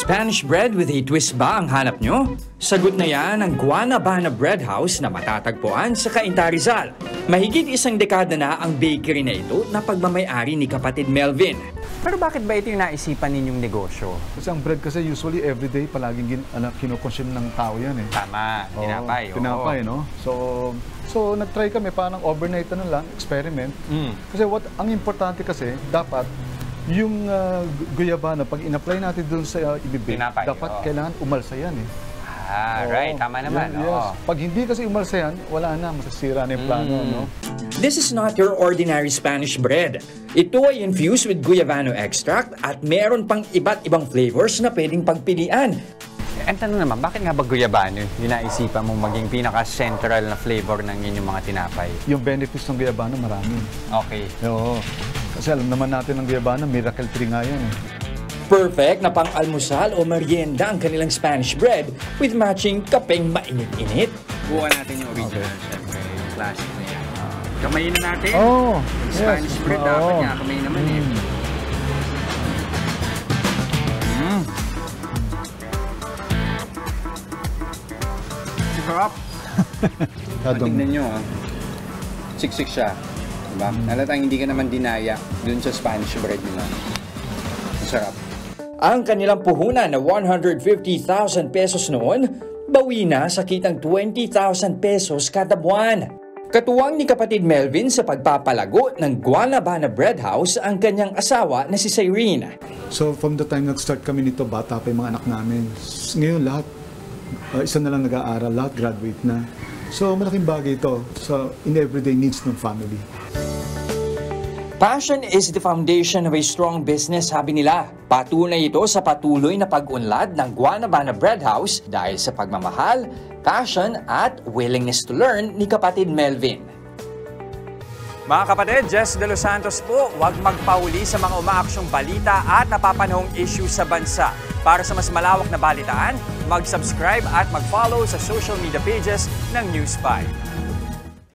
Spanish bread with a twist ba ang hanap nyo? Sagot na yan ang Guanabana Bread House na matatagpuan sa Cainta, Rizal. Mahigit isang dekada na ang bakery na ito na pagmamay-ari ni kapatid Melvin. Pero bakit ba ito yung naisipan ninyong negosyo? Kasi ang bread kasi usually everyday palaging kinoconsume ng tao yan eh. Tama, tinapay. Tinapay, no? So nag-try kami parang overnight lang, experiment. Kasi ang importante kasi dapat yung guyabana, pag in-apply natin doon sa ibibig, dapat kailangan umalsa yan eh. Right. Tama naman. Yes. Pag hindi kasi umalsa yan, wala na, masasira na yung plano. No? This is not your ordinary Spanish bread. Ito ay infused with Guyabano extract at meron pang iba't ibang flavors na pwedeng pagpilian. Ang tanong naman, bakit nga ba guyabano yung naisipan mong maging pinaka-central na flavor ng inyong mga tinapay? Yung benefits ng guyabano marami. Okay. Oo. Kasi alam naman natin ng guyabano, miracle tree nga yan eh. Perfect na pang-almusal o merienda ang kanilang Spanish bread with matching kapeng mainit-init. Buwan natin yung original, syempre. Classic na yan. Kamayin na natin. Spanish bread, dapat nga kamayin naman eh. Sarap. Tignan nyo siksik siya. Diba? Halatang hindi ka naman dinaya dun sa Spanish bread nila. Masarap. Ang kanilang puhunan na 150,000 pesos noon, bawi na sa kitang 20,000 pesos kada buwan. Katuwang ni kapatid Melvin sa pagpapalago ng Guanabana Bread House ang kanyang asawa na si Cyrene. So from the time nag-start kami nito, bata pa yung mga anak namin. Ngayon lahat, isa na lang nag-aaral, lahat graduate na. So malaking bagay ito in everyday needs ng family. Passion is the foundation of a strong business, sabi nila. Patunay ito sa patuloy na pag-unlad ng Guanabana Bread House dahil sa pagmamahal, passion at willingness to learn ni kapatid Melvin. Mga kapatid, Jess De Los Santos po, huwag magpauli sa mga umaaksyong balita at napapanahong issue sa bansa. Para sa mas malawak na balitaan, mag-subscribe at mag-follow sa social media pages ng News 5.